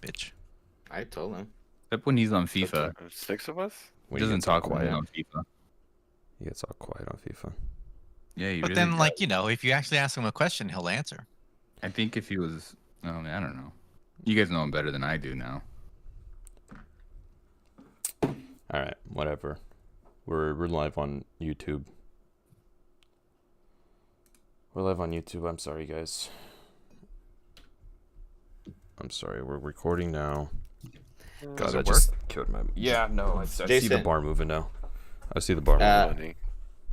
bitch. I told him. Except when he's on FIFA. 6 of us? He doesn't talk when he's on FIFA. He gets all quiet on FIFA. Yeah, he But really then, does. like, if you actually ask him a question, he'll answer. I think if he was, I don't know. You guys know him better than I do now. All right, whatever. We're live on YouTube. We're live on YouTube. I'm sorry, guys. I'm sorry. We're recording now. God, I just killed my. Yeah, no. I see the bar moving now. I see the bar moving.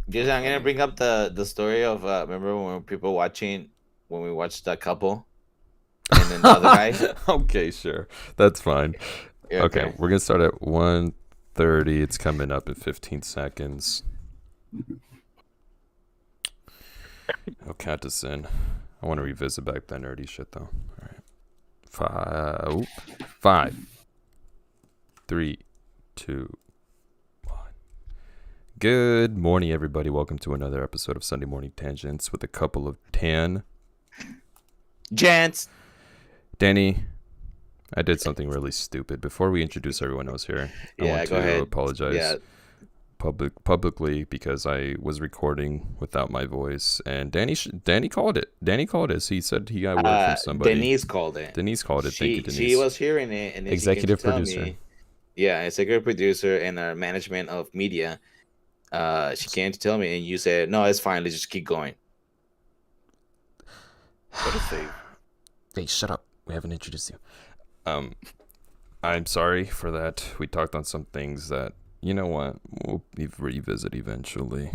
Jason, I'm gonna bring up the story of remember when people when we watched the couple, and then the other guy. Okay, sure, that's fine. Yeah, okay, we're gonna start at 1:30. It's coming up in 15 seconds. I'll count us in. I want to revisit back that nerdy shit though. All right, 5, 3, 2, 1. Good morning, everybody. Welcome to another episode of Sunday Morning Tangents with a couple of tan gents. Danny, I did something really stupid. Before we introduce everyone else here, I want to apologize publicly because I was recording without my voice, and Danny called it. Danny called it. So he said he got word from somebody. Denise called it. Thank you, Denise. She was hearing it, and executive producer. Executive producer and our management of media. She came to tell me, and you said, "No, it's fine. Let's just keep going." What a save. Hey, shut up. We haven't introduced you. I'm sorry for that. We talked on some things that, you know what, we'll revisit eventually.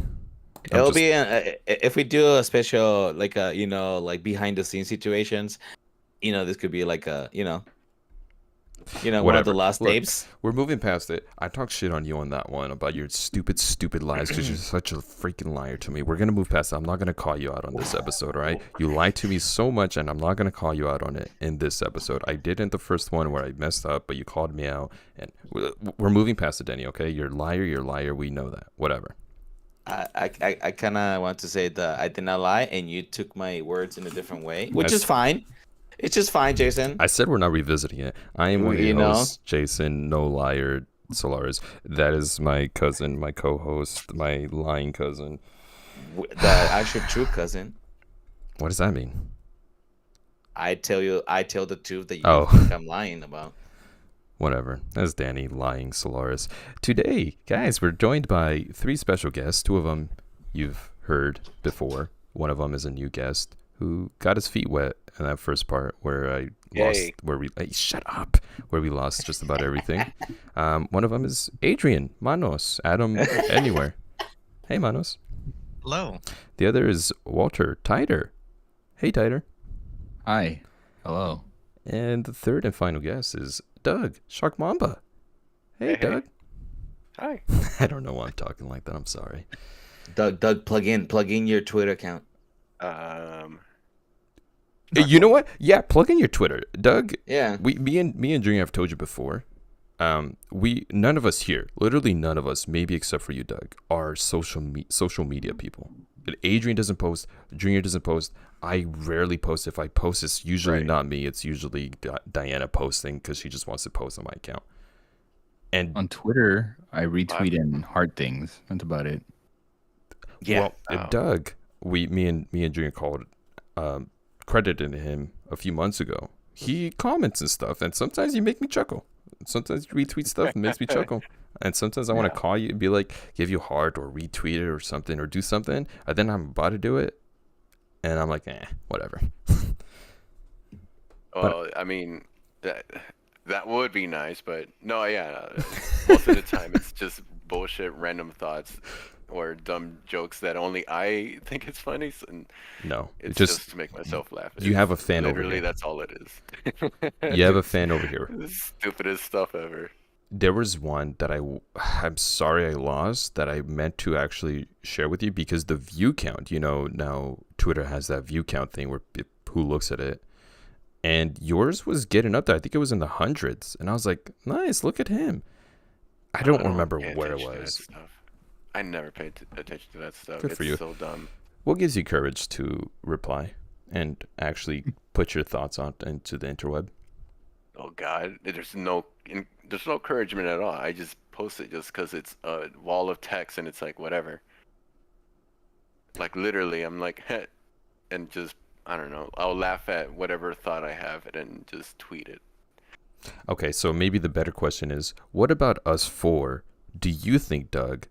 It'll be if we do a special, like behind the scenes situations. This could be like one of the last tapes. We're moving past it. I talked shit on you on that one about your stupid lies because you're such a freaking liar to me. We're going to move past it. I'm not going to call you out on this episode, all right? You lied to me so much, and I'm not going to call you out on it in this episode. I did in the first one where I messed up, but you called me out. And we're moving past it, Danny, okay? You're a liar. We know that. Whatever. I kind of want to say that I did not lie, and you took my words in a different way, which is fine. It's just fine, Jason. I said we're not revisiting it. I am one of your hosts, Jason, no liar, Solaris. That is my cousin, my co-host, my lying cousin. The actual true cousin. What does that mean? I tell the truth that you think I'm lying about. Whatever. That's Danny, lying Solaris. Today, guys, we're joined by 3 special guests. 2 of them you've heard before. One of them is a new guest who got his feet wet in that first part where shut up, where we lost just about everything. One of them is Adrian Manos, Adam Anywhere. Hey, Manos. Hello. The other is Walter Titer. Hey, Titer. Hi. Hello. And the third and final guest is Doug Shark Mamba. Hey, Doug. Hi. I don't know why I'm talking like that. I'm sorry. Doug, plug in your Twitter account. You know what? Yeah, plug in your Twitter, Doug. Yeah. Me and Dream have told you before. None of us here, literally none of us, maybe except for you, Doug, are social media people. Adrian doesn't post. Junior doesn't post. I rarely post. If I post, it's usually not me. It's usually Diana posting because she just wants to post on my account. And on Twitter, I retweet and heart things. That's about it. Yeah. Well, Doug, me and Junior called. Credited him a few months ago. He comments and stuff, and sometimes you make me chuckle. Sometimes you retweet stuff and makes me chuckle. And sometimes I want to call you and be like, give you a heart or retweet it or something or do something. And then I'm about to do it, and I'm like, whatever. Well, I mean, that would be nice, but no, most of the time it's just bullshit, random thoughts. Or dumb jokes that only I think it's funny. And no, it's just to make myself laugh. You have a fan over here. Literally, that's all it is. You have a fan over here. The stupidest stuff ever. There was one that I'm sorry I lost that I meant to actually share with you because the view count, now Twitter has that view count thing where who looks at it. And yours was getting up there. I think it was in the hundreds. And I was like, nice, look at him. I don't remember where it was. I never paid attention to that stuff. Good for you. It's so dumb. What gives you courage to reply and actually put your thoughts out into the interweb? oh God, there's no encouragement at all. I just post it just because it's a wall of text and it's like whatever. Like literally, I'm like, heh, and just I don't know. I'll laugh at whatever thought I have and then just tweet it. Okay, so maybe the better question is, what about us four? Do you think Doug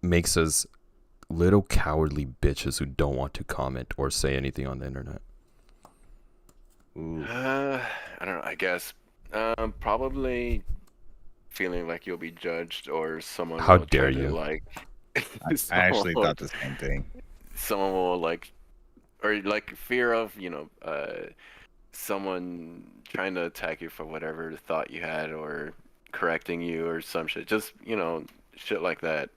makes us little cowardly bitches who don't want to comment or say anything on the internet? Ooh. I don't know. I guess probably feeling like you'll be judged or someone How will dare try you. to like. I actually thought the same thing. Someone will like, or like fear of someone trying to attack you for whatever thought you had or correcting you or some shit. Just shit like that.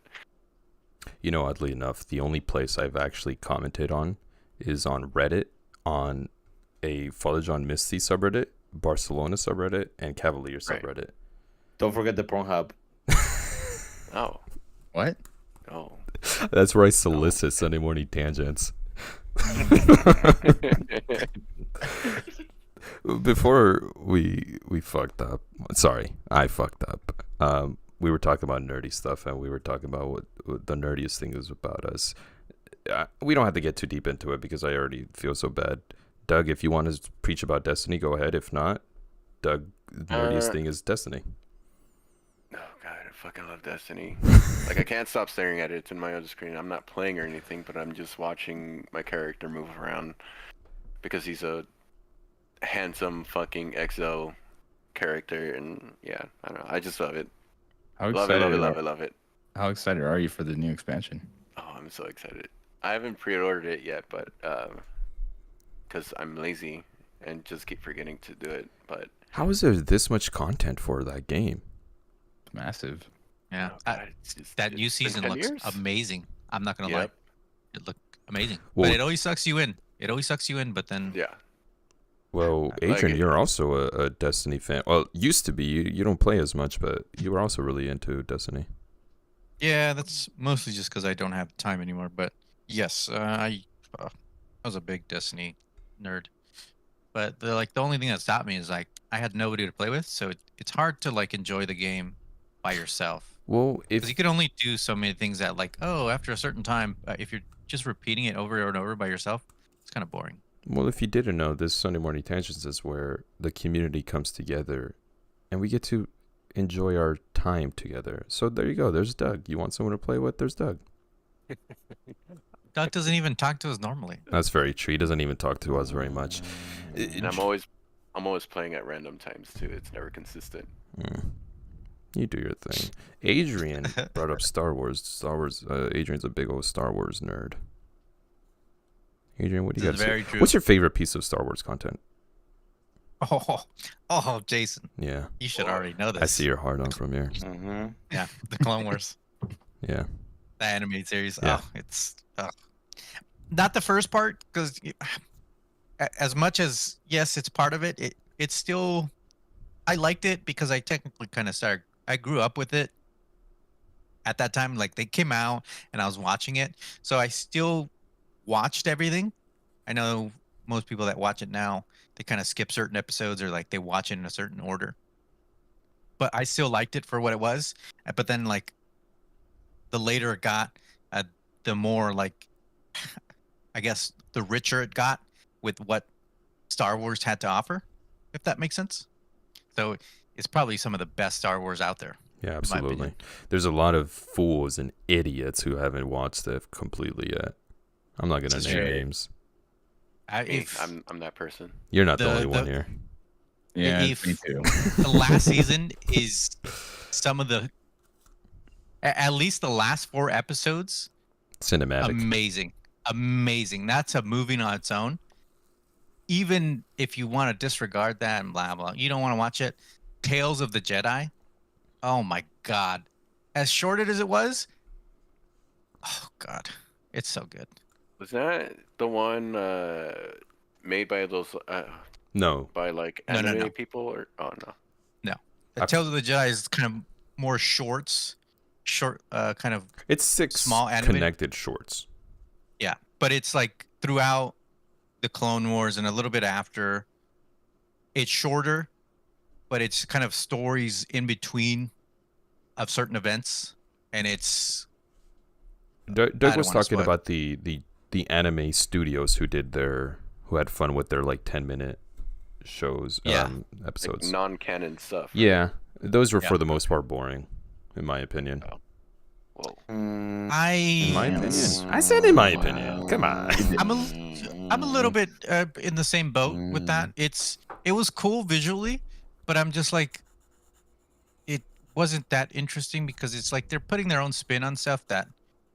You know, oddly enough, the only place I've actually commented on is on Reddit, on a Father John Misty subreddit, Barcelona subreddit, and Cavalier Right. subreddit. Don't forget the Pornhub. Oh, What? oh. That's where I solicit Sunday morning tangents. Before we fucked up, sorry, I fucked up. We were talking about nerdy stuff, and we were talking about what the nerdiest thing is about us. We don't have to get too deep into it because I already feel so bad. Doug, if you want to preach about Destiny, go ahead. If not, Doug, the nerdiest thing is Destiny. Oh God, I fucking love Destiny. Like I can't stop staring at it. It's in my other screen. I'm not playing or anything, but I'm just watching my character move around because he's a handsome fucking EXO character, and yeah, I don't know. I just love it. How Love it, excited love it, are, love it, love it. How excited are you for the new expansion? Oh, I'm so excited. I haven't pre-ordered it yet, but because I'm lazy and just keep forgetting to do it. But How is there this much content for that game? It's massive. Yeah. oh, God, it's just- That new it's been season 10 looks years. amazing. I'm not gonna lie. Yep. It looked amazing. Well- but it always sucks you in. It always sucks you in, but then Yeah. Well, I like Adrian, it. you're also a Destiny fan. Well, used to be. You don't play as much, but you were also really into Destiny. yeah, that's mostly just because I don't have time anymore. But yes, I was a big Destiny nerd. But the only thing that stopped me is like I had nobody to play with, so it's hard to like enjoy the game by yourself. Well, if Because you could only do so many things that like after a certain time, if you're just repeating it over and over by yourself, it's kind of boring. Well, if you didn't know, this Sunday Morning Tangents is where the community comes together and we get to enjoy our time together. So there you go. There's Doug. You want someone to play with? There's Doug. Doug doesn't even talk to us normally. That's very true. He doesn't even talk to us very much. And I'm always playing at random times too. It's never consistent. You do your thing. Adrian brought up Star Wars. Adrian's a big old Star Wars nerd. Adrian, what do you This got is to very say? true. What's your favorite piece of Star Wars content? Oh, Jason, Yeah, you should already know this. I see your heart on from here. Mm-hmm. Yeah, the Clone Wars, Yeah. the animated series. Yeah. Oh, it's not the first part because as much as yes, it's part of it. It's still I liked it because I technically kind of started. I grew up with it at that time. Like they came out and I was watching it, so I still watched everything. I know most people that watch it now, they kind of skip certain episodes or like they watch it in a certain order. But I still liked it for what it was. But then like the later it got, the more like I guess the richer it got with what Star Wars had to offer, if that makes sense. So it's probably some of the best Star Wars out there. Yeah, my absolutely. opinion. There's a lot of fools and idiots who haven't watched it completely yet. I'm not gonna This is name true. names. Hey, If I'm that person. You're not the The- only one the- here. Yeah, If- me too. the last season is some of the, at least the last 4 episodes, Cinematic. amazing. That's a movie on its own. Even if you want to disregard that and blah blah, you don't want to watch it. Tales of the Jedi. Oh my god, as short as it was. Oh god, it's so good. Was that the one made by those No. by like No, no, anime no. people or oh no? The I've- Tales of the Jedi is kind of more short, kind of It's 6 Small animated- connected shorts. yeah. But it's like throughout the Clone Wars and a little bit after. It's shorter, but it's kind of stories in between of certain events, and it's Doug don't was wanna talking spoil- about the anime studios who had fun with their like 10-minute shows, Yeah. Like episodes. non-canon stuff. right? Yeah, those were Yeah. for the most part boring, in my opinion. Well, Mm, In my I opinion, I said in my opinion. Come on. I'm a little bit in the same boat with that. It was cool visually, but I'm just like, it wasn't that interesting because it's like they're putting their own spin on stuff that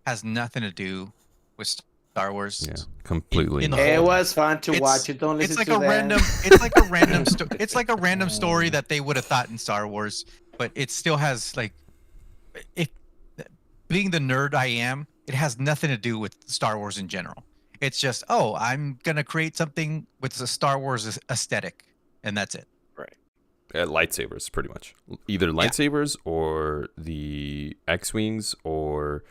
has nothing to do with Star Wars. Yeah, completely. in the not. It whole- was fun to It's- watch it. Don't listen It's like to a them. random. It's like a random. It's like a random story that they would have thought in Star Wars, but it still has like, if being the nerd I am, it has nothing to do with Star Wars in general. It's just, oh, I'm gonna create something with the Star Wars aesthetic, and that's it. Lightsabers, pretty much. Either lightsabers or the X-wings or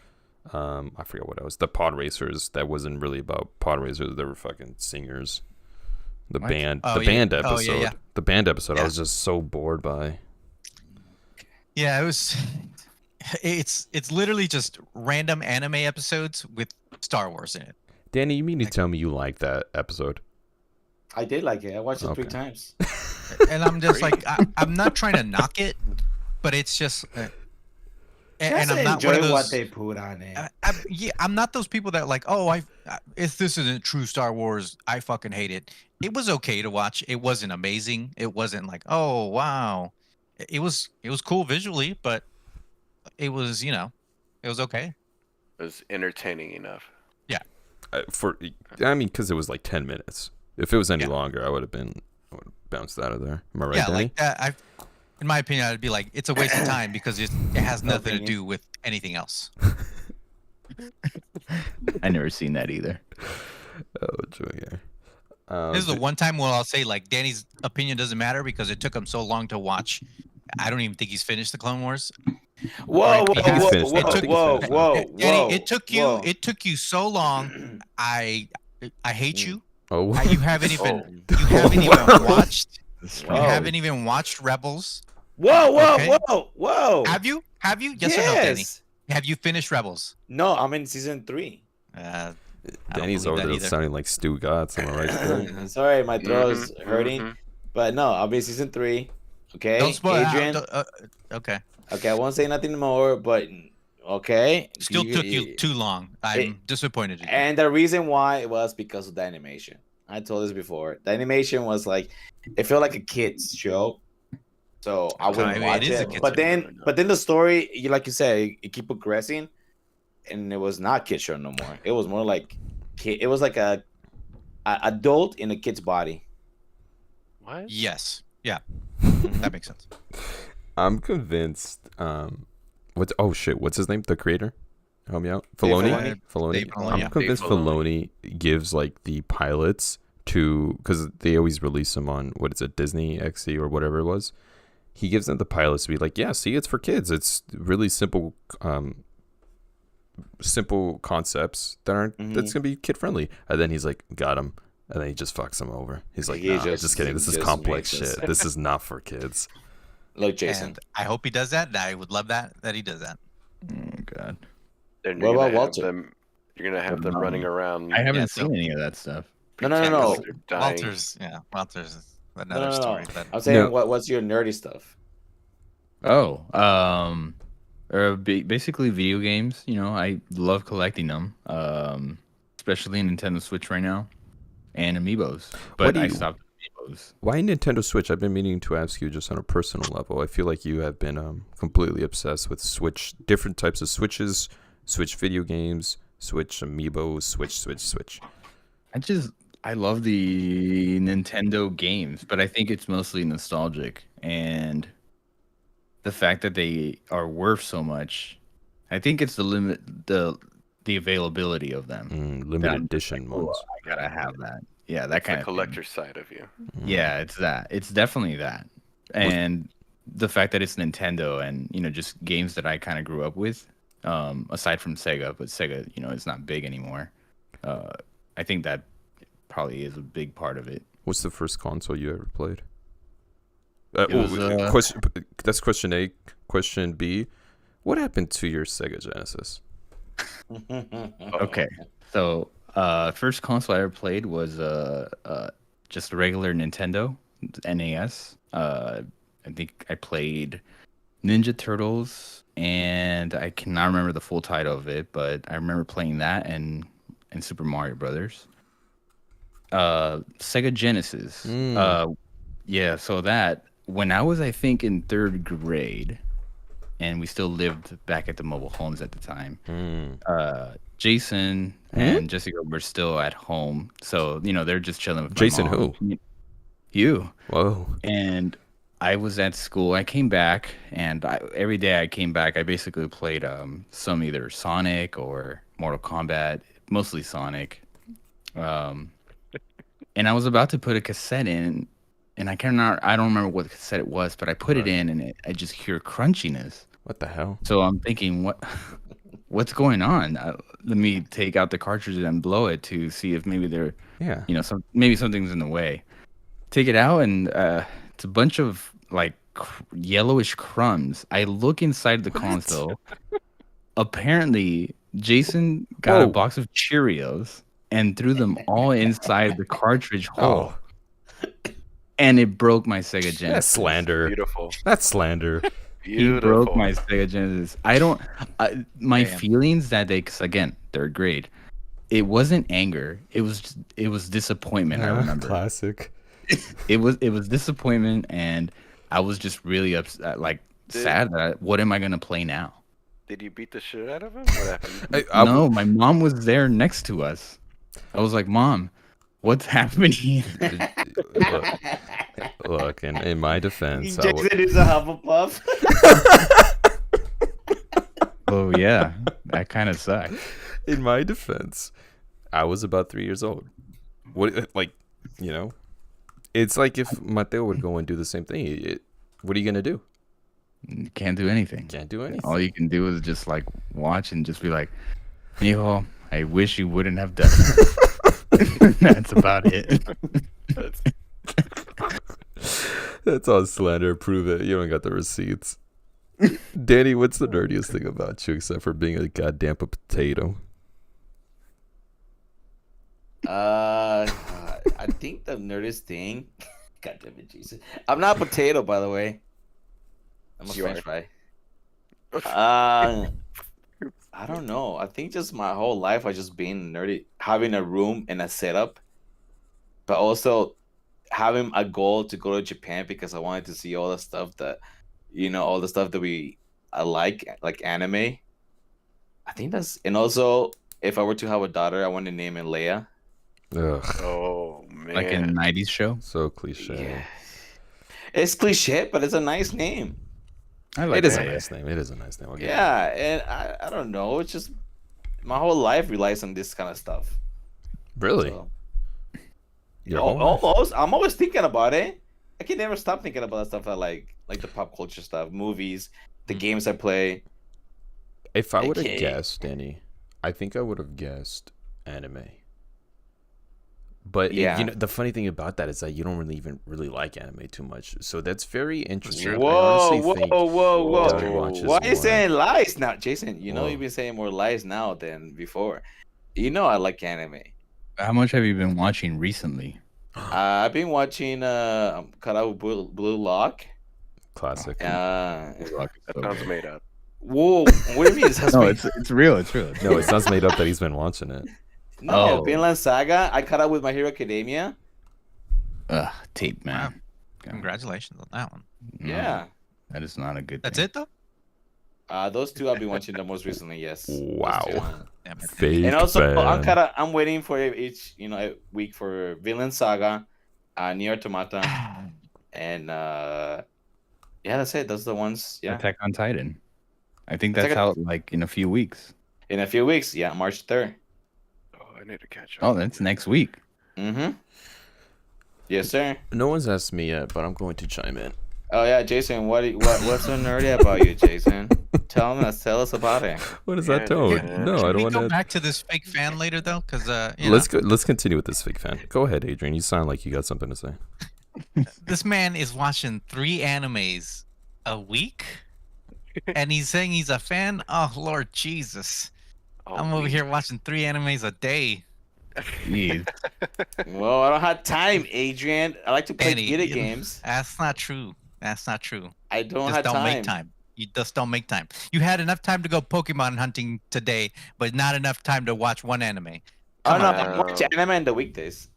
I forget what else. The pod racers. That wasn't really about pod racers. They were fucking singers. The What? band. Oh, the yeah. band Oh, episode. yeah, yeah. The band episode. I Yeah. was just so bored by. Yeah, it was. It's literally just random anime episodes with Star Wars in it. Danny, you mean to tell me you liked that episode? I did like it. I watched it 3 Okay. times. And I'm just like, I'm not trying to knock it, but it's just, and I'm not one of enjoy those. what they put on it. I'm not those people that like, oh, if this isn't true Star Wars, I fucking hate it. It was okay to watch. It wasn't amazing. It wasn't like, oh wow, it was cool visually, but it was it was okay. it was entertaining enough. Because it was like 10 minutes. If it was any Yeah. longer, I would have bounced out of there. Am I right, Yeah, Danny? like that. In my opinion, I'd be like, it's a waste of time because it has nothing to Opinion. do with anything else. I never seen that either. Oh, Junior. This is the one time where I'll say like Danny's opinion doesn't matter because it took him so long to watch. I don't even think he's finished the Clone Wars. Whoa, I think he's whoa, finished. whoa, I think he's whoa, finished. whoa, Danny, whoa, it took you. whoa. It took you so long. I hate you. Oh, You haven't even. Oh. You haven't even watched. That's You Whoa. haven't even watched Rebels. Whoa, whoa, Okay. whoa, whoa. Have you? Have you? Yes, or no, Danny? Yes. Have you finished Rebels? No, I'm in season 3. I don't Danny's believe over that there either. sounding like Stu Gotts. Am I right? Sorry, my throat is Mhm, hurting. mhm. But no, I'll be in season 3. Okay, Don't spoil. Adrian. Okay. Okay, I won't say nothing more, but okay. Still took you too long. I'm disappointed in you. And the reason why was because of the animation. I told this before. The animation was like, it felt like a kid's show, so I wouldn't Okay, watch it is a it. kid's But show. then the story, like you said, it keep progressing, and it was not kid show no more. It was more like kid. It was like a adult in a kid's body. What? Yes. Yeah. That makes sense. I'm convinced. What's his name? The creator? Help me out. Dave Filoni. Filoni. Dave Filoni, I'm yeah. convinced Dave Filoni. Filoni gives like the pilots to, because they always release them on what is it, Disney XD or whatever it was. He gives them the pilots to be like, yeah, see, it's for kids. It's really simple, simple concepts that aren't that's gonna be kid friendly. And then he's like, got him. And then he just fucks them over. He's like, He nah, just- just kidding. This is just complex makes us- shit. This is not for kids. Look, Jason. And I hope he does that. And I would love that he does that. Oh god, Then What you're about gonna have Walter? them. You're gonna have them running around. I haven't Yeah, so- seen any of that stuff. No. pretending they're dying. Walter's is another No. story. But I'm saying, No. what's your nerdy stuff? Oh, basically video games. You know, I love collecting them. Especially Nintendo Switch right now, and amiibos. But do I you- stopped at amiibos. Why Nintendo Switch? I've been meaning to ask you just on a personal level. I feel like you have been completely obsessed with Switch, different types of Switches, Switch video games, Switch amiibos, Switch. I love the Nintendo games, but I think it's mostly nostalgic, and the fact that they are worth so much. I think it's the availability of them. Limited That- edition Oh, ones. I gotta have that. Yeah, that It's kind the of thing. collector side of you. Yeah, it's that. It's definitely that. And the fact that it's Nintendo and, just games that I kind of grew up with, aside from Sega, but Sega, is not big anymore. I think that probably is a big part of it. What's the first console you ever played? It was, question. That's question A. Question B. What happened to your Sega Genesis? Okay, so first console I ever played was just a regular Nintendo NES. I think I played Ninja Turtles, and I cannot remember the full title of it, but I remember playing that and Super Mario Brothers. Sega Genesis. Yeah, so that when I was, I think, in third grade, and we still lived back at the mobile homes at the time. Jason and Jessica were still at home, so they're just chilling with my Jason mom. who? You. Whoa. And I was at school. I came back, and every day I came back, I basically played some either Sonic or Mortal Kombat, mostly Sonic. And I was about to put a cassette in, and I don't remember what cassette it was, but I put it in, and I just hear crunchiness. What the hell? So I'm thinking, what's going on? Let me take out the cartridge and blow it to see if maybe maybe something's in the way. Take it out, and it's a bunch of like yellowish crumbs. I look inside the console. Apparently, Jason got a box of Cheerios and threw them all inside the cartridge hole. And it broke my Sega Genesis. That's slander. Beautiful. That's slander. He broke my Sega Genesis. My feelings that day, because again, third grade, it wasn't anger. It was disappointment. I remember. Classic. It was disappointment, and I was just really upset, sad that what am I gonna play now? Did you beat the shit out of him? What happened? No, my mom was there next to us. I was like, Mom, what's happening? Look, in my defense, Jason is a Hufflepuff. Oh yeah, that kind of sucked. in my defense, I was about 3 years old. It's like if Mateo would go and do the same thing. What are you gonna do? You can't do anything. Can't do anything. All you can do is just like watch and just be like, Mijo, I wish you wouldn't have done that. That's about it. That's all slander. Prove it. You don't got the receipts. Danny, what's the nerdiest thing about you except for being a goddamn potato? I think the nerdiest thing. God damn it, Jesus! I'm not a potato, by the way. I'm a French fry. I don't know. I think just my whole life I just been nerdy, having a room and a setup, but also having a goal to go to Japan because I wanted to see all the stuff that, all the stuff that I like anime. I think and also if I were to have a daughter, I want to name it Leia. Ugh, Oh man. Like in a 90s show. so cliche. Yeah. It's cliche, but it's a nice name. I like It is a that. nice name. It is a nice name. I'll give you Yeah, and I don't know. It's just my whole life relies on this kind of stuff. that. Really? So, Your whole life? almost. I'm always thinking about it. I can never stop thinking about that stuff I like the pop culture stuff, movies, the games I play. If I would have Okay. guessed, Danny, I think I would have guessed anime. But Yeah. the funny thing about that is that you don't really like anime too much. So that's very interesting. I Whoa, honestly think Daddy whoa! watches Why are you more. saying lies now, Jason? Whoa. You've been saying more lies now than before. I like anime. How much have you been watching recently? I've been watching Cut Out Blue Lock. Classic. That sounds made up. Whoa! What do you mean? No, it's real. It's real. No, it sounds made up that he's been watching it. No, Oh. Vinland Saga. I caught up with My Hero Academia. Tape man. Congratulations on that one. No, Yeah. that is not a good. That's thing. it though. Those two I've been watching the most recently. Yes. Those Wow. two. Damn it. Fake And also, fan. I'm waiting for each a week for Vinland Saga, Nier Automata, and yeah, that's it. Those are the ones. Yeah. Attack on Titan. I think Attack that's on- out like in a few weeks. In a few weeks. Yeah, March 3rd. Oh, I need to catch up. Oh, that's next week. Mm-hmm. Yes, sir. No one's asked me yet, but I'm going to chime in. Oh yeah, Jason. What's so nerdy about you, Jason? Tell us about it. What is Yeah, that tone? yeah. No, I Should don't we want go to. back to this fake fan later though? Because Let's go. Let's continue with this fake fan. Go ahead, Adrian. You sound like you got something to say. This man is watching 3 animes a week, and he's saying he's a fan. Oh Lord Jesus! Oh, I'm over here watching 3 animes a day. Jeez. Well, I don't have time, Adrian. I like to play Danny, video you- games. That's not true. That's not true. I don't Just have don't time. make time. You just don't make time. You had enough time to go Pokemon hunting today, but not enough time to watch one anime. Oh Come no, on, I Danny. watch anime in the weekdays.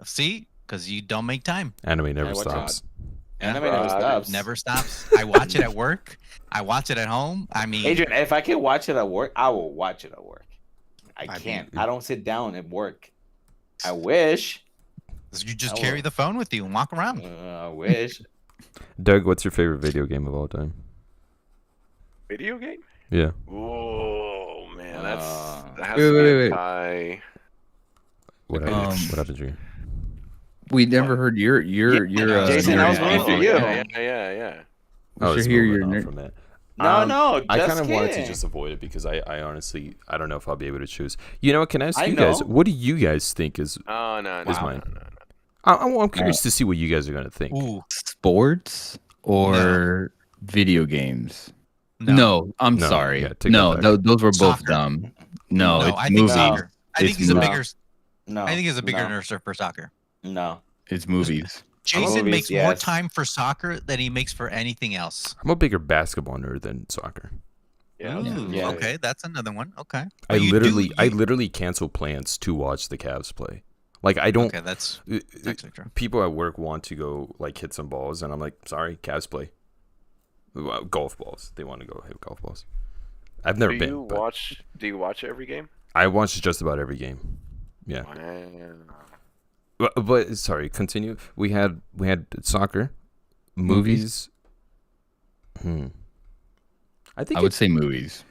See, because you don't make time. Anime never watch out. stops. Anime Yeah. never Rob, stops. Never stops. I watch it at work. I watch it at home. I mean, Adrian, if I can watch it at work, I will watch it at work. I I can't. mean- I don't sit down at work. I wish. you just I carry will. the phone with you and walk around. I wish. Doug, what's your favorite video game of all time? Video game? Yeah. Oh man, that has Wait, to be wait, a wait. tie. What Um, happened? What happened to you? We never heard your Jason, I was nerd waiting for answer. you. Yeah. We should it's hear moving your on nerd. from it. No, no. I just kind of wanted to kidding. just avoid it because I honestly I don't know if I'll be able to choose. You know what? Can I ask I you guys? know. What do you guys think is? Oh no, Is no, mine. no. I'm curious to see what you guys are gonna think. Ooh, Sports or video games? no. No, I'm No, sorry. yeah, take No, that back. those were both Soccer. dumb. No, No, it's I think movies. soccer. I think It's he's a movies. bigger. No. I think he's a bigger no, nurse for soccer. No. It's movies. Jason movies, makes more yes. time for soccer than he makes for anything else. I'm a bigger basketball nerd than soccer. Yeah. Ooh, Yeah. okay, that's another one. Okay. I But you do- literally cancel plans to watch the Cavs play. Like I don't. Okay, that's actually true. People at work want to go like hit some balls, and I'm like, sorry, Cavs play. Well, golf balls. They want to go hit golf balls. I've never been. But Do you watch every game? I watch just about every game. Yeah. Wow. But sorry, continue. We had soccer, movies. I think I would say movies.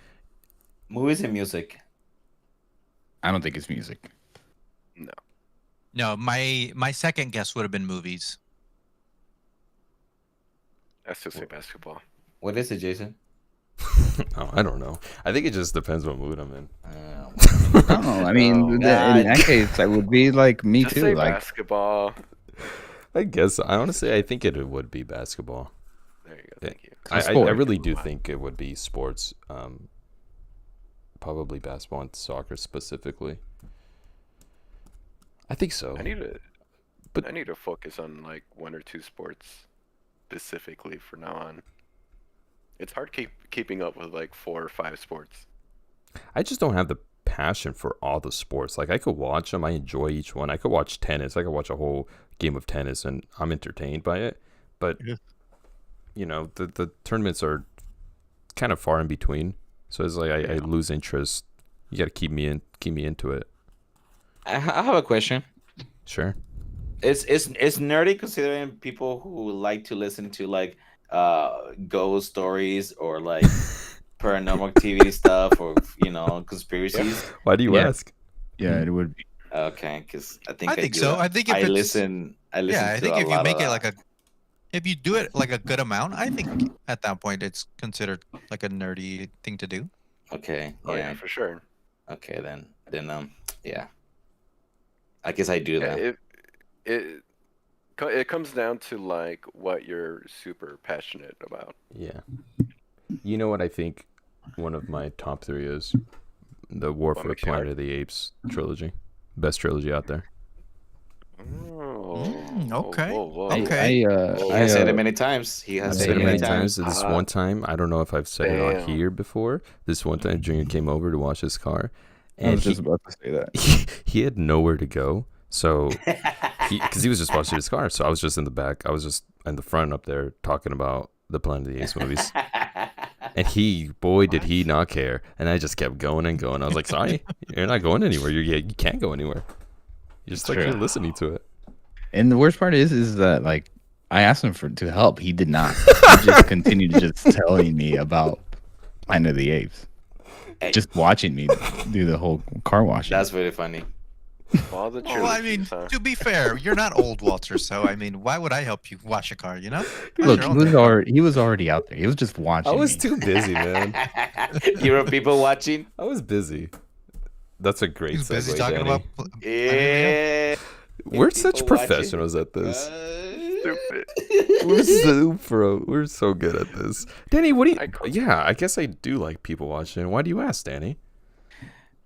Movies and music. I don't think it's music. No, my second guess would have been movies. I still say basketball. What is it, Jason? Oh, I don't know. I think it just depends what mood I'm in. Oh, I mean, Oh, in God. that case, that would be like me Just too. say Like, basketball. I guess honestly, I think it would be basketball. There you go. Thank you. I sport. really do think it would be sports. Probably basketball and soccer specifically. I think so. I need to But- focus on like one or two sports specifically from now on. It's hard keeping up with like 4 or 5 sports. I just don't have the passion for all the sports. Like I could watch them, I enjoy each one. I could watch tennis. I could watch a whole game of tennis, and I'm entertained by it. But Yeah. you know, the tournaments are kind of far in between, so it's like I lose interest. You got to keep me into it. I have a question. Sure. It's nerdy considering people who like to listen to like ghost stories or like paranormal activity stuff or conspiracies. Why do you Yeah. ask? yeah, it would be. Okay, because I think I think do so. that. I think if I it's- listen. I listen. Yeah, I to think a if you lot make of it that. if you do it like a good amount, I think at that point it's considered like a nerdy thing to do. Okay. Oh yeah, Yeah. for sure. Okay. Then yeah. I guess I do Yeah, that. it comes down to like what you're super passionate about. Yeah. You know what I think one of my top 3 is? The War for the makes you Planet hard? of the Apes trilogy. Best trilogy out there. Oh, okay. whoa. Okay. He has said it many times. He I've has said it many times. times. This Ah. one time, I don't know if I've said it on Damn. here before. This one time, Junior came over to wash his car, I and was just about to say that. he had nowhere to go. So, because he was just washing his car, so I was just in the back. I was just in the front up there talking about the Planet of the Apes movies, and did he not care. And I just kept going and going. I was like, "Sorry, you're not going anywhere. You can't go anywhere. You're just like True. you're listening to it." And the worst part is that like I asked him to help. He did not. He just continued just telling me about Planet of the Apes. Just watching me do the whole car washing. That's very funny. All the Well, I mean, trilogies, huh? to be fair, you're not old, Walter. So I mean, why would I help you wash a car? You know? Look, Your own he was already out there. He was just watching. I was me. too busy, man. You were people watching. I was busy. That's a great He's busy segue, talking Danny. about. Yeah. We're such People watching. professionals at this. Stupid. We're so good at this. Danny, what do you? I call- Yeah, I guess I do like people watching. Why do you ask, Danny?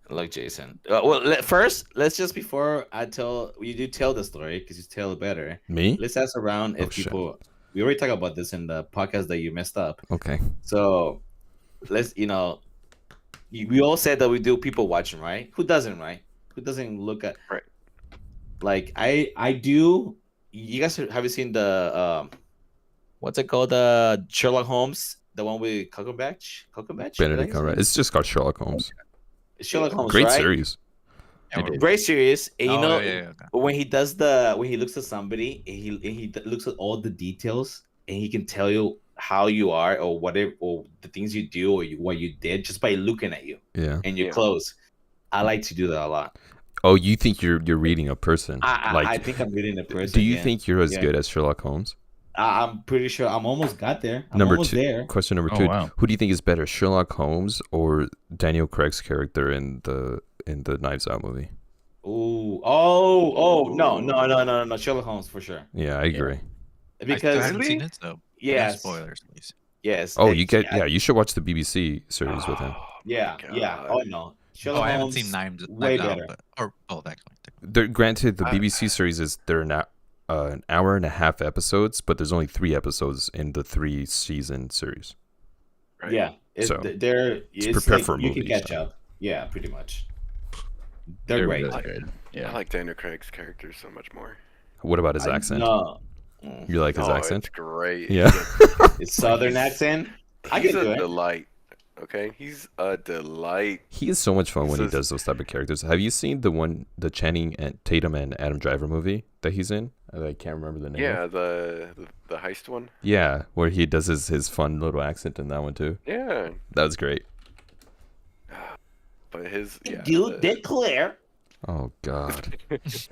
Like Jason. Well, first, let's just before I tell you do tell the story because you tell it better. Me? Let's ask around if Oh, shit. people. We already talked about this in the podcast that you messed up. Okay. So let's we all said that we do people watching, right? Who doesn't, right? Who doesn't look at Right. Like I do. You guys have you seen the what's it called? Sherlock Holmes, the one with Cumberbatch. Benedict Cumberbatch. It's just called Sherlock Holmes. Sherlock Holmes, Great right? series. Yeah, we're- Great series. And you Oh, know, yeah, okay. when he looks at somebody, he looks at all the details, and he can tell you how you are or whatever, or the things you do or what you did just by looking at you Yeah. and your Yeah. clothes. I like to do that a lot. Oh, you think you're reading a person? I think I'm reading the person. do you yeah. think you're as Yeah. good as Sherlock Holmes? I'm pretty sure I'm almost got there. I'm Number almost two. there. Question number Oh, 2. wow. Who do you think is better, Sherlock Holmes or Daniel Craig's character in the Knives Out movie? Oh, no. Sherlock Holmes for sure. Yeah, I agree. Because I still haven't seen it, so no yes, spoilers, please. yes. Oh, and- yeah, you should watch the BBC series with him. Oh, yeah. God. Oh no, Sherlock I haven't Holmes seen Knives way Out, better. or both actually. Granted, the I- BBC series is they're an hour and a half episodes, but there's only 3 episodes in the 3-season series. Right. Yeah, So, it's prepare like for a you movie, can catch so. up. Yeah, pretty much. They're great. really good. I Yeah. like Daniel Craig's character so much more. What about his accent? No, You like his Oh, accent? it's great. Yeah. it's Southern accent. I He's can do a it. delight. Okay, he's a delight. He is so much fun when he This is- does those type of characters. Have you seen the Channing and Tatum and Adam Driver movie that he's in? I can't remember the name. Yeah, of. the heist one. Yeah, where he does his fun little accent in that one too. Yeah, That was great. but his yeah. You the- declare. Oh God, this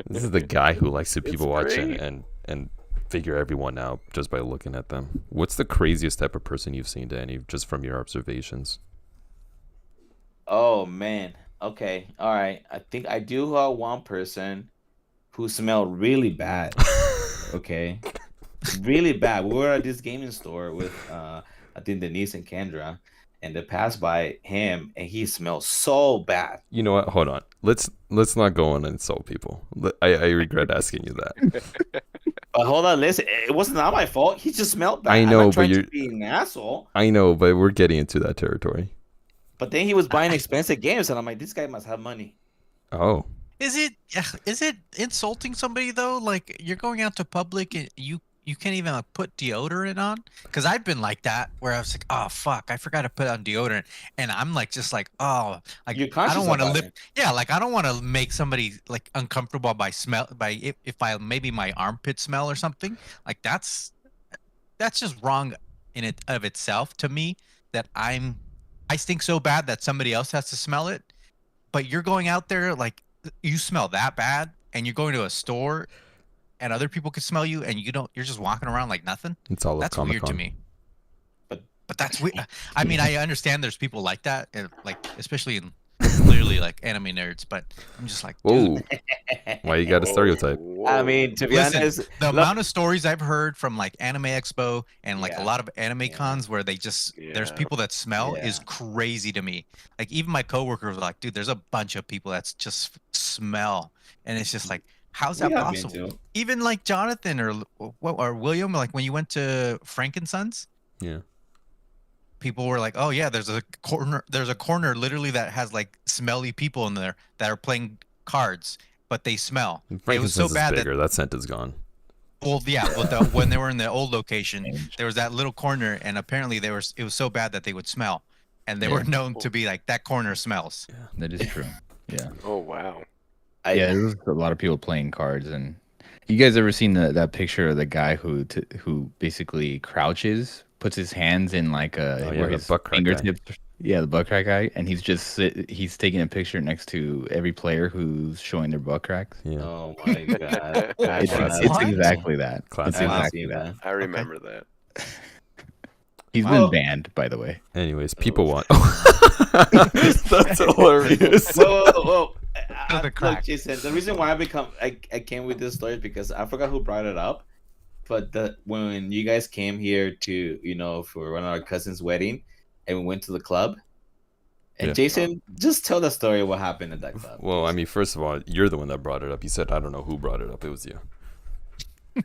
is the guy who likes to people watch great. and figure everyone out just by looking at them. What's the craziest type of person you've seen, Danny, just from your observations? Oh man. Okay. All right. I think I do have one person who smelled really bad. Okay. Really bad. We were at this gaming store with I think Denise and Kendra, and they passed by him and he smelled so bad. You know what? Hold on. Let's not go on and insult people. I regret asking you that. But hold on, listen. It wasn't not my fault. He just smelled bad. I know, I'm not but trying you're- to be an asshole. I know, but we're getting into that territory. But then he was buying expensive games, and I'm like, this guy must have money. Oh, Is it insulting somebody though? Like you're going out to public and you can't even like, put deodorant on? Because I've been like that where I was like, oh fuck, I forgot to put on deodorant, and I'm like just like oh like You're I conscious don't want to about live. it. Yeah, like I don't want to make somebody like uncomfortable by smell by if I maybe my armpit smell or something. Like that's just wrong in it of itself to me that I stink so bad that somebody else has to smell it. But you're going out there like you smell that bad and you're going to a store and other people can smell you and you're just walking around like nothing. it's all of That's Comic weird to Con. me. But- But that's weird. I mean, I understand there's people like that, and like especially in clearly like anime nerds, but I'm just like, dude, Whoa, why you got a stereotype? I mean, to be Listen, honest, the look- amount of stories I've heard from like Anime Expo and like Yeah. a lot of anime Yeah. cons where they just there's Yeah. people that smell is Yeah. crazy to me. Like even my coworkers are like, dude, there's a bunch of people that's just smell, and it's just like, how's that we have been possible? to. Even like Jonathan or William, like when you went to Frankensons, Yeah. people were like, oh yeah, there's a corner literally that has like smelly people in there that are playing cards, but they smell. It was so Frankincense bad is that bigger. That scent is gone. well, yeah, when they were in the old location, there was that little corner, and apparently it was so bad that they would smell, and they Yeah. were known to be like that corner smells. That is true. Yeah. Oh wow. Yeah, there was a lot of people playing cards, and you guys ever seen that picture of the guy who basically crouches, puts his hands in like Oh, yeah, where the his butt crack guy. fingertips. Yeah, the butt crack guy, and he's just he's taking a picture next to every player who's showing their butt cracks. Yeah. Oh my god. It's, Classic. it's What? exactly that. Classic. It's I haven't exactly seen that. that. I remember that. He's Oh. been banned, by the way. Anyways, people want. That's hilarious. Whoa. to the crack. Look, Jason, the reason why I came with this story is because I forgot who brought it up. But when you guys came here to, for one of our cousin's wedding, and we went to the club, and Yeah. Jason, just tell the story of what happened at that club. Well, I mean, first of all, you're the one that brought it up. You said I don't know who brought it up. It was you.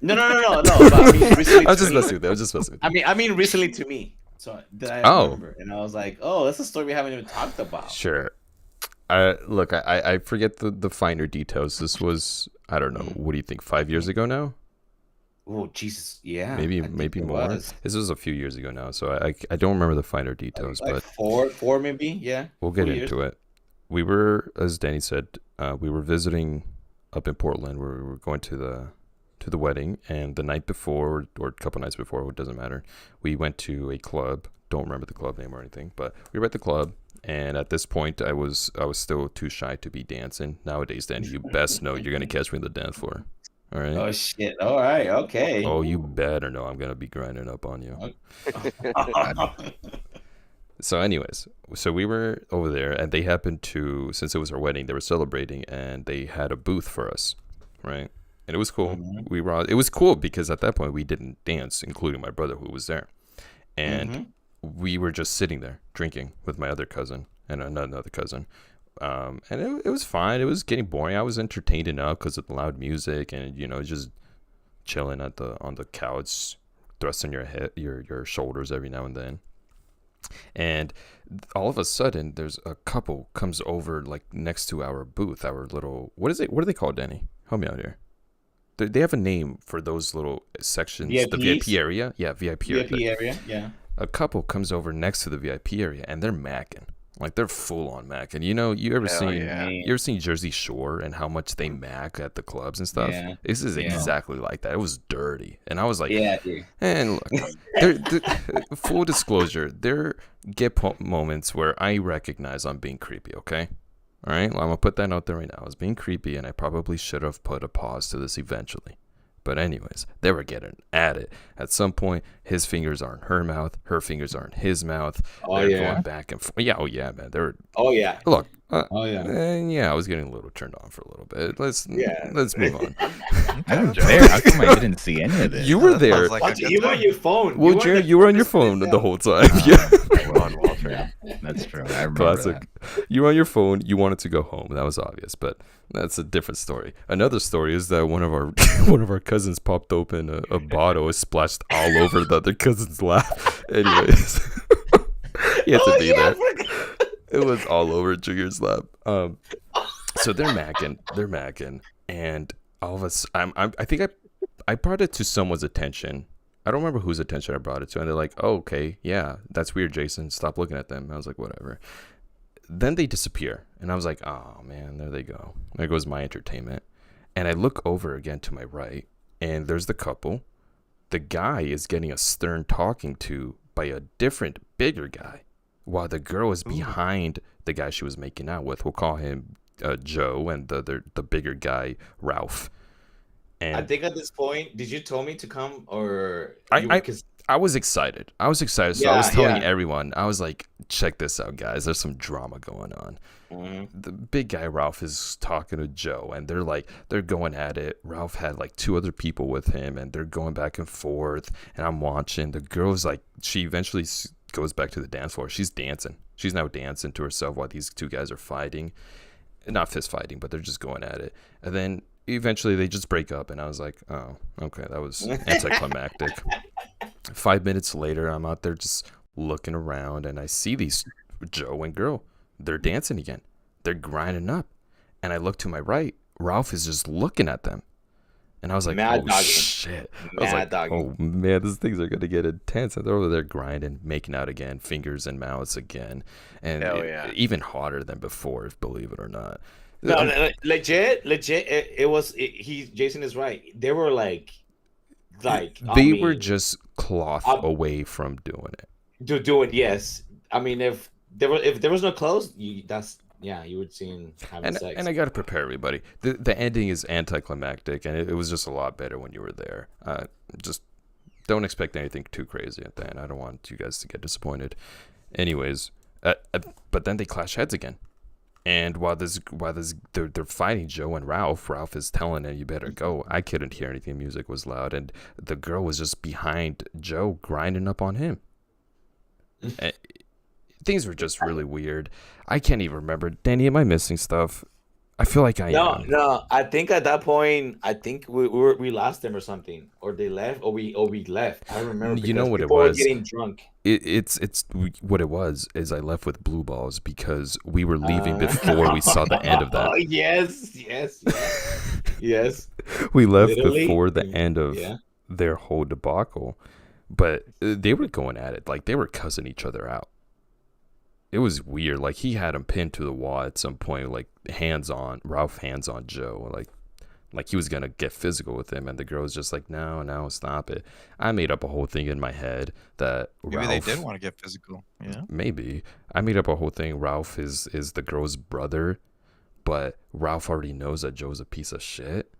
No. But I mean, recently I was to just me. messing with you. I was just messing with you. I mean, recently to me. So that I Oh. remember, and I was like, oh, that's a story we haven't even talked about. Sure. Look, I forget the finer details. This was, I don't know. What do you think? 5 years ago now? Oh Jesus, yeah. Maybe I think it more. was. This was a few years ago now, so I don't remember the finer details, Like but four maybe, yeah. we'll get 4 years. into it. We were, as Danny said, we were visiting up in Portland where we were going to the wedding, and the night before or a couple nights before, it doesn't matter. We went to a club. Don't remember the club name or anything, but we were at the club, and at this point, I was still too shy to be dancing. Nowadays, Danny, you best know you're gonna catch me on the dance floor. All right. Oh shit! All right, okay. Oh, you better know I'm gonna be grinding up on you. So anyways, so we were over there, and they happened to, since it was our wedding, they were celebrating, and they had a booth for us, right? And it was cool. Mhm. It was cool because at that point we didn't dance, including my brother who was there, and Mhm. we were just sitting there drinking with my other cousin and another cousin. And it was fine. It was getting boring. I was entertained enough because of the loud music and just chilling on the couch, thrusting your head, your shoulders every now and then. And all of a sudden, there's a couple comes over like next to our booth, our little what is it? What are they called, Danny? Help me out here. They have a name for those little sections, the VIPs? VIP area. Yeah, VIP area. VIP area, yeah. A couple comes over next to the VIP area and they're macking. Like they're full on macking. You ever Hell seen yeah. you ever seen Jersey Shore and how much they mac at the clubs and stuff? Yeah. This is Yeah. exactly like that. It was dirty. And I was like, Yeah, dude. and look, they're, full disclosure, there moments where I recognize I'm being creepy, okay? All right? Well, I'm going to put that out there right now. I was being creepy and I probably should have put a pause to this eventually. But anyways, they were getting at it. At some point, his fingers are in her mouth. Her fingers are in his mouth. Oh, They're yeah. going back and forth. Yeah, oh yeah, man. They're Oh yeah. look. Oh yeah. Yeah, I was getting a little turned on for a little bit. Let's move on. I was there. How come I didn't see any of this? You were That there. sounds like a Watch it, good you were time. on your phone. Well, were Jerry, on you were on your phone phone the whole time. Yeah. Come on, Walter. That's true. I remember Classic. You were on your phone. You wanted to go home. That was obvious, but that's a different story. Another story is that one of our one of our cousins popped open a bottle and splashed all over the other cousin's lap. Anyways, he had to be there. It was all over Junior's lap. So they're macking, and all of us. I think I brought it to someone's attention. I don't remember whose attention I brought it to, and they're like, "Oh, okay, yeah, that's weird, Jason. Stop looking at them." And I was like, "Whatever." Then they disappear, and I was like, "Oh man, there they go. There goes my entertainment." And I look over again to my right, and there's the couple. The guy is getting a stern talking to by a different, bigger guy, while the girl is behind the guy she was making out with. We'll call him Joe, and the bigger guy, Ralph. And I think at this point, did you tell me to come or I was excited. So I was Yeah, telling yeah. everyone, I was like, check this out, guys. There's some drama going on. The big guy, Ralph, is talking to Joe, and they're going at it. Ralph had like 2 other people with him, and they're going back and forth. And I'm watching. The girl's like, she eventually goes back to the dance floor. She's dancing. She's now dancing to herself while these 2 guys are fighting. Not fist fighting, but they're just going at it. And then eventually they just break up, and I was like, oh, okay, that was anticlimactic. 5 minutes later, I'm out there just looking around, and I see these Joe and girl. They're dancing again. They're grinding up. And I look to my right. Ralph is just looking at them. And I was like, Mad oh, dogging. shit. I was Mad like, dogging. oh, man, these things are going to get intense. And they're over there grinding, making out again, fingers and mouths again. And Hell yeah. even hotter than before, believe it or not. No, legit. Jason is right. They were like They were just cloth I'm- away from doing it. doing yes. I mean, if there was no clothes, you would see having sex. And I got to prepare everybody. The ending is anticlimactic, and it was just a lot better when you were there. Just don't expect anything too crazy at the end. I don't want you guys to get disappointed. Anyways, but then they clash heads again, And while they're fighting Joe and Ralph is telling him, "You better go." I couldn't hear anything. Music was loud, and the girl was just behind Joe, grinding up on him. And things were just really weird. I can't even remember. Danny, am I missing stuff? I feel like I No, am. no. I think at that point, I think we lost them or something, or they left, or we left. I remember You know because what it people were was? getting drunk. It's what it was is I left with blue balls because we were leaving before we saw the end of that. Oh yes, yes, yes, yes. We left Literally, before the end of yeah. their whole debacle, but they were going at it like they were cussing each other out. It was weird. Like he had him pinned to the wall at some point, like Ralph hands on Joe, like he was gonna get physical with him, and the girl was just like, no, stop it. I made up a whole thing in my head that Maybe Ralph, they did want to get physical. Yeah. maybe I made up a whole thing. Ralph is the girl's brother, but Ralph already knows that Joe's a piece of shit.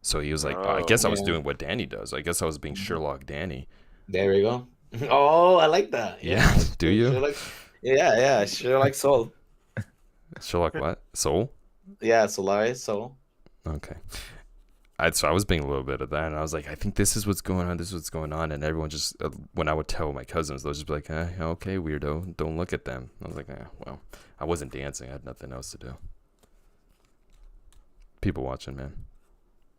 So he was like, oh, I guess I was Yeah. doing what Danny does. I guess I was being Sherlock Danny. There we go. Oh, I like that. Yeah, do you? Sherlock, yeah, Sherlock Soul. Sherlock what? Soul? Yeah, Solaris Soul. Okay. So I was being a little bit of that, and I was like, I think this is what's going on. This is what's going on, and everyone just when I would tell my cousins, they'll just be like, okay, weirdo, don't look at them. I was like, well, I wasn't dancing. I had nothing else to do. People watching, man.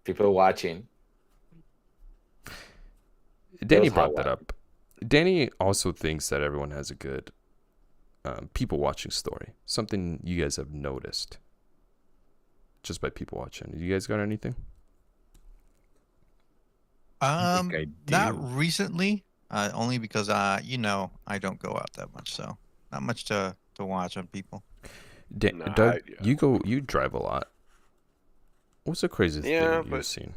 People watching. Danny Those hot brought that up. Danny also thinks that everyone has a good people watching story. Something you guys have noticed just by people watching. You guys got anything? think I Not do. recently. Only because I don't go out that much, so not much to watch on people. Nah, Doug, yeah. you drive a lot. What's the craziest Yeah, thing but- you've seen?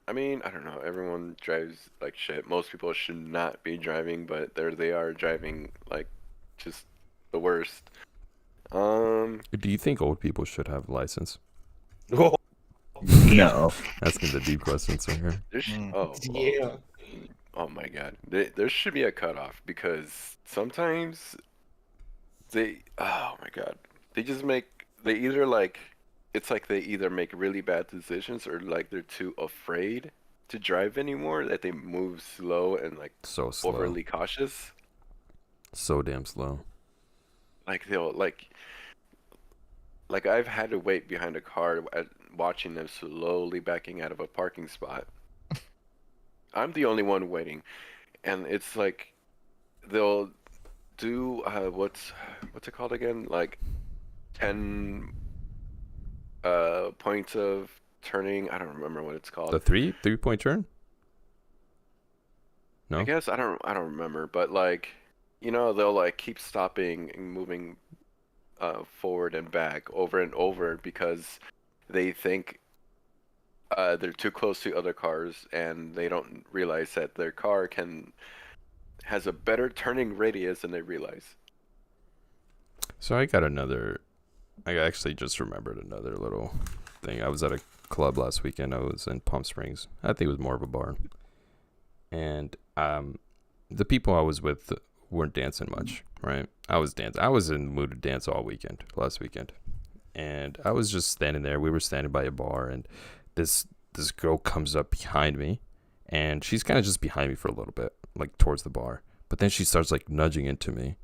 I mean, I don't know. Everyone drives like shit. Most people should not be driving, but there they are driving like just the worst. Do you think old people should have a license? Oh, No. Asking the deep questions right here. There sh- Mm. oh, yeah. oh my god. There should be a cutoff because sometimes oh my god. They either like, it's like they either make really bad decisions or like they're too afraid to drive anymore that they move slow and like So slow. overly cautious. So damn slow. Like they'll like I've had to wait behind a car watching them slowly backing out of a parking spot. I'm the only one waiting, and it's like they'll do what's it called again? Like 10 points of turning. I don't remember what it's called. The 3-point turn? No. I guess I don't remember, but like, they'll like keep stopping and moving forward and back over and over because they think they're too close to other cars and they don't realize that their car has a better turning radius than they realize. So I actually just remembered another little thing. I was at a club last weekend. I was in Palm Springs. I think it was more of a bar. And the people I was with weren't dancing much, right? I was dancing. I was in the mood to dance all weekend, last weekend. And I was just standing there. We were standing by a bar, and this girl comes up behind me, and she's kind of just behind me for a little bit, like towards the bar. But then she starts like nudging into me.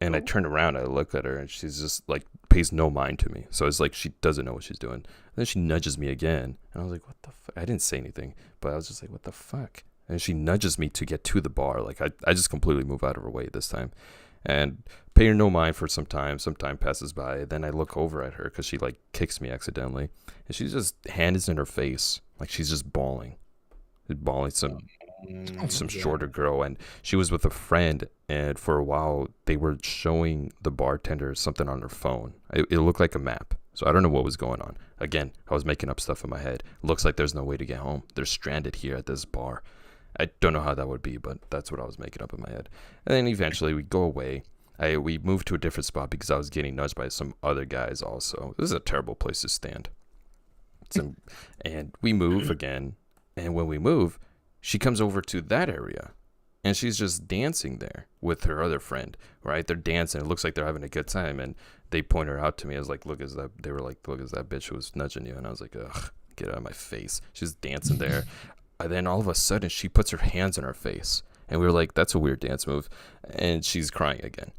And I turn around, I look at her, and she's just like pays no mind to me. So it's like she doesn't know what she's doing. And then she nudges me again, and I was like, "What the fuck?" I didn't say anything, but I was just like, "What the fuck?" And she nudges me to get to the bar. Like I just completely move out of her way this time, and pay her no mind for some time. Some time passes by. Then I look over at her because she like kicks me accidentally, and she's just hand is in her face, like she's just bawling some shorter girl, and she was with a friend, and for a while they were showing the bartender something on her phone. It looked like a map, so I don't know what was going on. Again, I was making up stuff in my head. Looks like there's no way to get home. They're stranded here at this bar. I don't know how that would be, but that's what I was making up in my head. And then eventually we go away. We moved to a different spot because I was getting nudged by some other guys also. This is a terrible place to stand. And we move again, and when we move, she comes over to that area, and she's just dancing there with her other friend, right? They're dancing. It looks like they're having a good time, and they point her out to me. I was like, look, is that? They were like, look, is that bitch who was nudging you? And I was like, ugh, get out of my face. She's dancing there. And then all of a sudden, she puts her hands on her face, and we were like, that's a weird dance move, and she's crying again.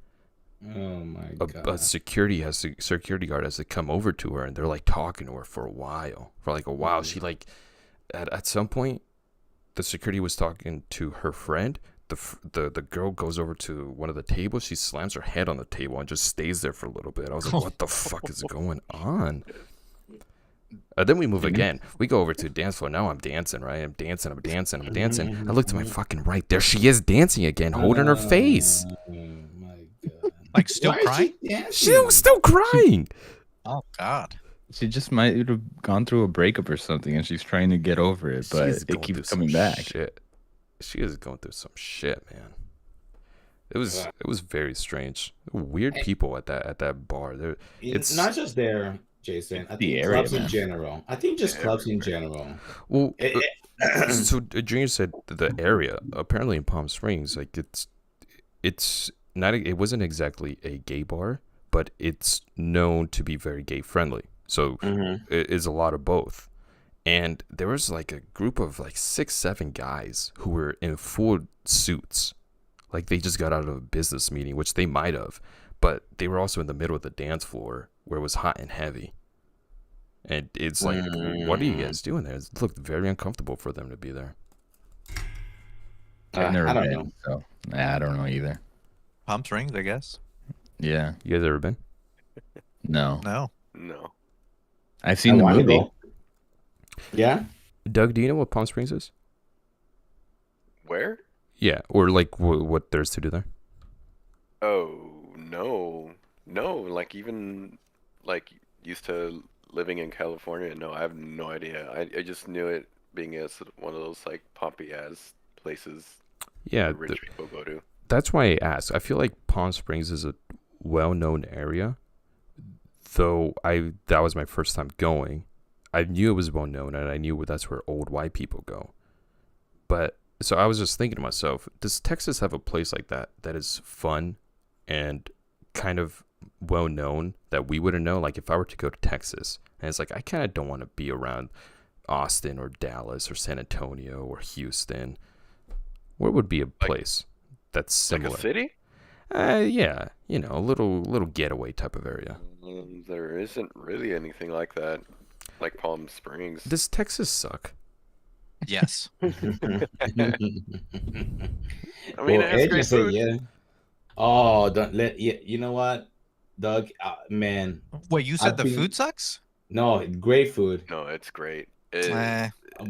Oh my A god. security guard has to come over to her, and they're like talking to her for a while. She like at some point, the security was talking to her friend. The girl goes over to one of the tables. She slams her head on the table and just stays there for a little bit. I was like, what the fuck is going on? Then we move again. We go over to the dance floor. Now I'm dancing, right? I'm dancing. I look to my fucking right. There she is dancing again, holding her face. Oh my god. Like still Why is crying? she dancing? She was still crying. Oh God. She just might have gone through a breakup or something, and she's trying to get over it, but She's it going through keeps some coming back. Shit. She is going through some shit, man. It was very strange. Weird people at that bar. It's not just there, Jason. I the think area, clubs in man. general. I think just clubs in general. Well, It- so Junior said the area apparently in Palm Springs, like it's not. It wasn't exactly a gay bar, but it's known to be very gay friendly. So it is a lot of both. And there was like a group of like 6-7 guys who were in full suits, like they just got out of a business meeting, which they might have, but they were also in the middle of the dance floor where it was hot and heavy. And it's like, what are you guys doing there? It looked very uncomfortable for them to be there. I've never I don't been, know. so I don't know either. Palm Springs, I guess. Yeah, You guys ever been? no. No. No. I've seen the I wanna movie. go. Yeah. Doug, do you know what Palm Springs is? Where? Yeah, or like what there's to do there? Oh, no. No, like even like used to living in California. No, I have no idea. I just knew it being as one of those like poppy ass places Yeah, that rich people go to. that's why I asked. I feel like Palm Springs is a well-known area, though that was my first time going. I knew it was well-known, and I knew that's where old white people go. But so I was just thinking to myself, does Texas have a place like that is fun and kind of well-known that we wouldn't know? Like if I were to go to Texas, and it's like I kind of don't want to be around Austin or Dallas or San Antonio or Houston. Where would be a place that's similar? Like a city? Yeah, a little getaway type of area. There isn't really anything like that. Like Palm Springs. Does Texas suck? Yes. I mean, Well, it has Ed great just said food. yeah. Oh, don't let. Yeah, you know what, Doug? Man, Wait, you said I've the been- food sucks? no, great food. No, it's great. Eh,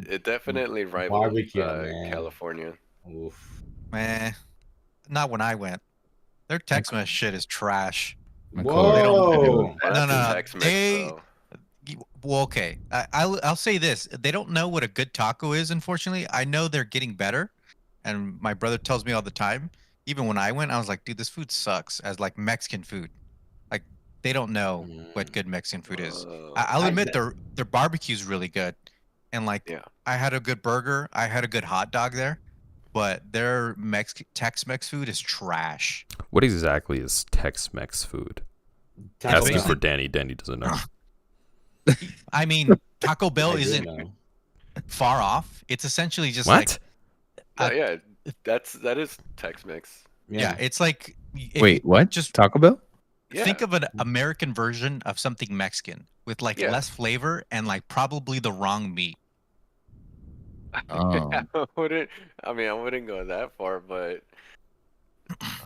It definitely rivals Barbecue, man. California. Oof. not when I went. Their Tex-Mex shit is trash. Whoa! They don't- Oh. That's No, the no, Tex-Mex, they- though. Well, okay. I'll say this: they don't know what a good taco is. Unfortunately, I know they're getting better, and my brother tells me all the time. Even when I went, I was like, "Dude, this food sucks." As like Mexican food, like they don't know what good Mexican food is. I'll I admit bet. their barbecue's really good, and like Yeah. I had a good burger, I had a good hot dog there, but their Tex-Mex food is trash. What exactly is Tex-Mex food? Taco Asking Bell. for Danny. Danny doesn't know. I mean, Taco Bell I do isn't know. far off. It's essentially just What? like Yeah, that is Tex-Mex. yeah, it's like if Wait, what? just- Taco Bell? Yeah. think of an American version of something Mexican with like Yeah. less flavor and like probably the wrong meat. Oh, I wouldn't go that far, but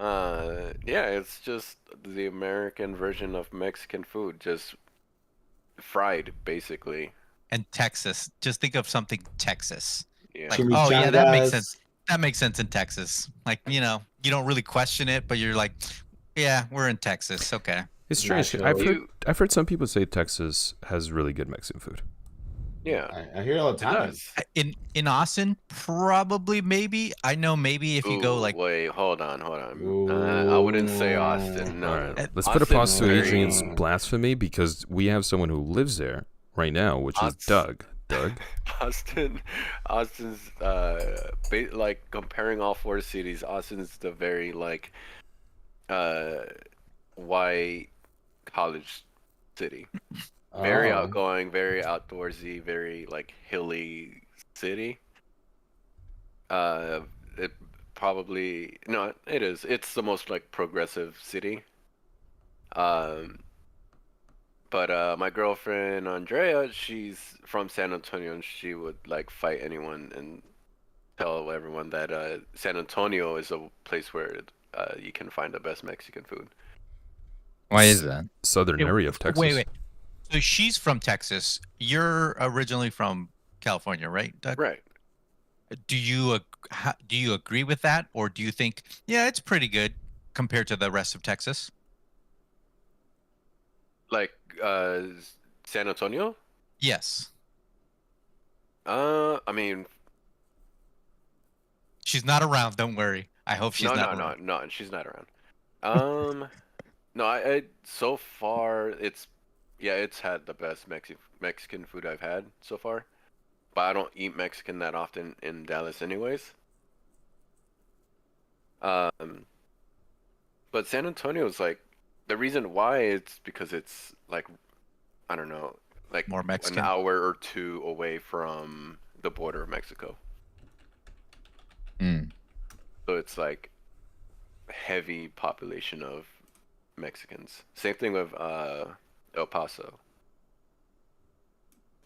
yeah, it's just the American version of Mexican food, just fried, basically. And Texas, just think of something Texas. Yeah. Like, oh yeah, that makes Chimichangas. sense. That makes sense in Texas. Like, you don't really question it, but you're like, yeah, we're in Texas. Okay. It's strange. Naturally. I've heard some people say Texas has really good Mexican food. Yeah, I hear it all the it time. does. In Austin, probably, maybe. I know maybe if you go Ooh, like wait, hold on. I wouldn't say Austin. No, All right, no. let's put a Austin's pause to very- Adrian's blasphemy because we have someone who lives there right now, which is Aus- Doug. Doug? Austin's like comparing all four cities. Austin's the very like uh white college city. Very Oh. outgoing, very outdoorsy, very like hilly city. It probably no, it is. It's the most like progressive city. Um, but my girlfriend Andrea, she's from San Antonio, and she would like fight anyone and tell everyone that San Antonio is a place where you can find the best Mexican food. Why is that? Southern Hey, area of Texas. Wait. So she's from Texas. You're originally from California, right, Doug? Right. Do you agree with that, or do you think, yeah, it's pretty good compared to the rest of Texas? Like San Antonio? Yes. I mean, She's not around. Don't worry. I hope she's no, not no, around. no, no, she's not around. No, I so far it's had the best Mexican food I've had so far. But I don't eat Mexican that often in Dallas anyways. Um, but San Antonio is like the reason why it's because it's like I don't know, like More an Mexican. hour or two away from the border of Mexico. Mm. So it's like heavy population of Mexicans. Same thing with El Paso.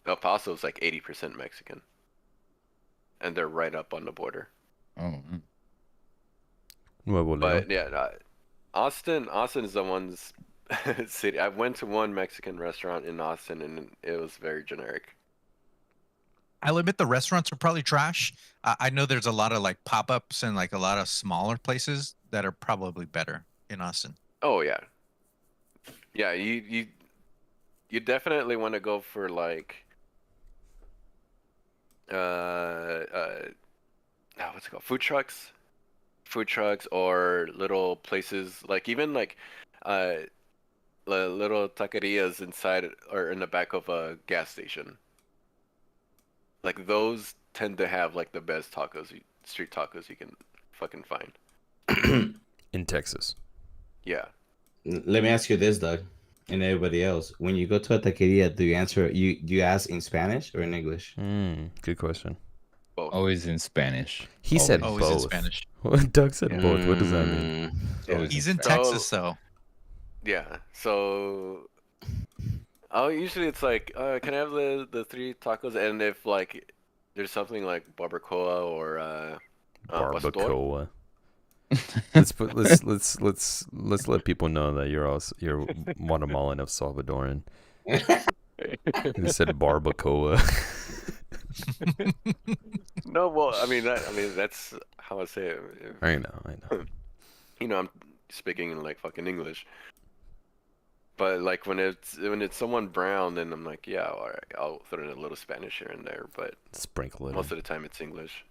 El Paso is like 80% Mexican, and they're right up on the border. Oh. Nuevo Leon. But yeah, Austin is the one's city. I went to one Mexican restaurant in Austin, and it was very generic. I'll admit the restaurants are probably trash. I know there's a lot of like pop-ups and like a lot of smaller places that are probably better in Austin. Oh yeah, yeah. You definitely want to go for like what's it called? Food trucks or little places like even like little taquerias inside or in the back of a gas station. Like those tend to have like the best street tacos you can fucking find. In Texas. Yeah. Let me ask you this, Doug, and everybody else. When you go to a taqueria, do you ask in Spanish or in English? Good question. Both. Always in Spanish. He said Always in both. Spanish. Doug said both. What does that mean? Always He's in Spanish. Texas, though. Yeah. So usually it's like, can I have the three tacos? And if like there's something like barbacoa or pastor, Barbacoa. let's let people know that you're Guatemalan of Salvadoran. He said barbacoa. No, well, I mean that's how I say it. I know. You know, I'm speaking in like fucking English. But like when it's someone brown, then I'm like, yeah, all right, I'll throw in a little Spanish here and there. But Sprinkle it. most of the time, it's English.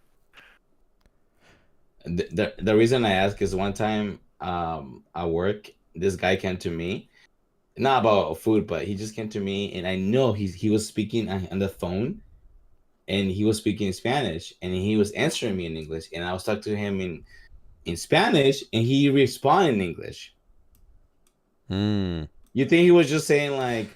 The reason I ask is one time at work, this guy came to me, not about food, but he just came to me, and I know he was speaking on the phone, and he was speaking Spanish, and he was answering me in English, and I was talking to him in Spanish, and he responded in English. You think he was just saying like,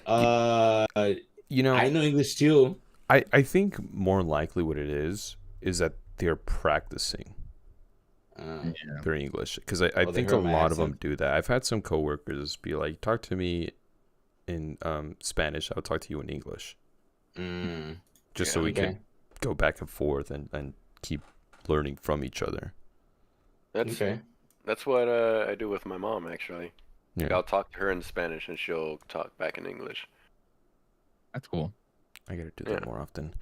you know, I know English too. I think more likely what it is that they're practicing their English, because I think a lot of them do that. I've had some coworkers be like, talk to me in Spanish, I'll talk to you in English, just so we can go back and forth and keep learning from each other. That's what I do with my mom, actually. Yeah. Like, I'll talk to her in Spanish and she'll talk back in English. That's cool. I gotta do that more often.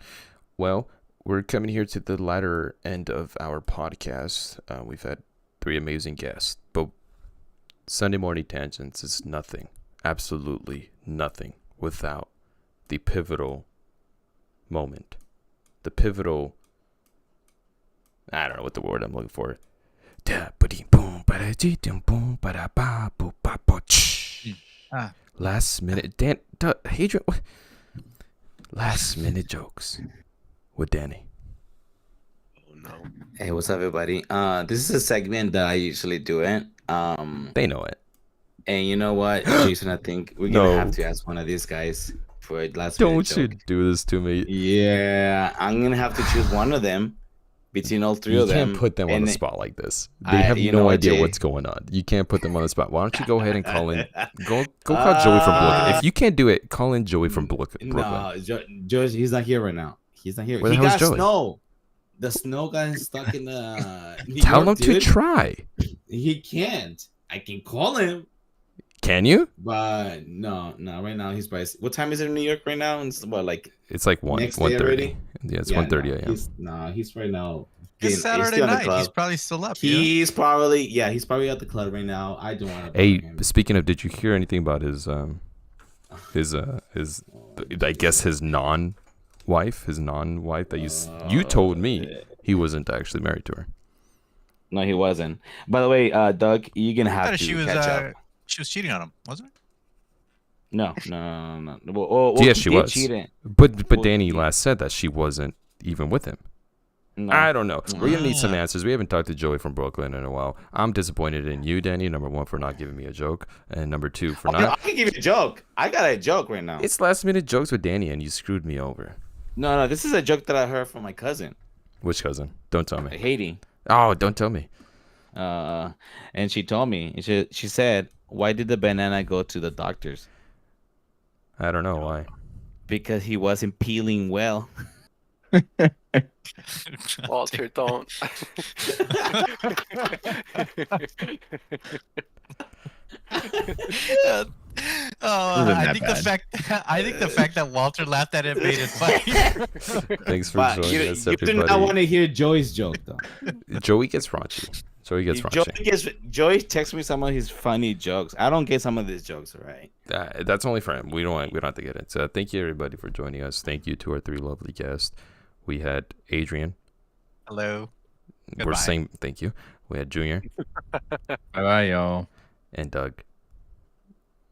Well, we're coming here to the latter end of our podcast. We've had 3 amazing guests, but Sunday Morning Tangents is nothing, absolutely nothing, without the pivotal moment. The pivotal, I don't know what the word I'm looking for. Last minute, Hadrian, Last minute jokes with Danny. Oh no. Hey, what's up, everybody? This is a segment that I usually do it. They know it. And you know what, Jason? I think we're gonna have No. to ask one of these guys for a last minute Don't you joke. do this to me. Yeah, I'm gonna have to choose one of them between all three You of them. can't put them on and the spot like this. They have you no know what, idea Jay? what's going on. You can't put them on the spot. Why don't you go ahead and call in? Go call Joey from Brooklyn. If you can't do it, call in Joey from Brooklyn. No, George, he's not here right now. He's not here. Where the He hell is got Joey? snow. The snow got stuck in the. New Tell York, him to dude. try. He can't. I can call him, Can you? but no. Right now he's probably. What time is it in New York right now? It's what, like It's like next day 1:30. already? Yeah, it's Yeah, 1:30 no, a.m. He's right now. It's he's Saturday still in the night. club. He's probably still up. Yeah. He's probably at the club right now. I don't want to. Hey, him. speaking of, did you hear anything about his I guess his non-wife that you told me he wasn't actually married to her. No, he wasn't. By the way, Doug, you're gonna I have thought to she was catch up. she was cheating on him, wasn't it? No. Well, Yes, he she did was. cheat in. But Well, Danny he- last said that she wasn't even with him. No. I don't know. We're gonna need some Ah. answers. We haven't talked to Joey from Brooklyn in a while. I'm disappointed in you, Danny. Number one, for not giving me a joke, and number two, for Oh, no, I not. can give you a joke. I got a joke right now. It's last minute jokes with Danny, and you screwed me over. No, this is a joke that I heard from my cousin, Which cousin? Don't tell me. Haiti. Oh, don't tell me. And she told me. She said, "Why did the banana go to the doctors? I don't know why. Because he wasn't peeling well." Walter, don't. I think the fact that Walter laughed at it made it funny. Thanks for But joining you us, do everybody. not want to hear Joey's joke though. Joey gets raunchy. Joey texts me some of his funny jokes. I don't get some of these jokes, all right? That's only for him. We don't have to get it. So thank you everybody for joining us. Thank you to our three lovely guests. We had Adrian. Hello. We're Goodbye. saying thank you. We had Junior Bye, y'all. and Doug.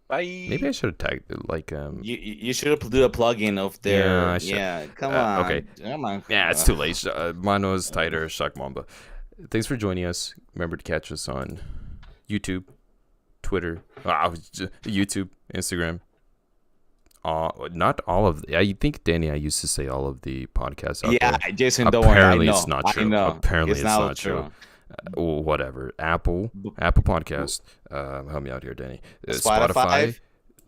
Bye. Maybe I should have tagged like You should do a plug-in of their. Yeah, I should. Yeah, come on. Okay. Come on. Yeah, it's too late. Mano is tighter. Shock Mamba. Thanks for joining us. Remember to catch us on YouTube, Twitter, YouTube, Instagram. Not all of. I think Danny, I used to say all of the podcasts out Yeah, there. Jason, don't worry. Apparently I know. it's not I true. know. Apparently it's not true. Whatever. Apple Podcast. Help me out here, Danny. Spotify.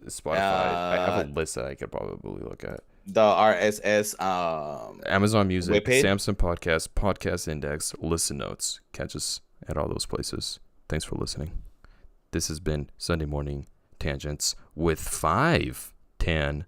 Spotify. I have a list that I could probably look at. The RSS. Amazon Music, Webpage? Samsung Podcast, Podcast Index, Listen Notes. Catch us at all those places. Thanks for listening. This has been Sunday Morning Tangents with 5 tan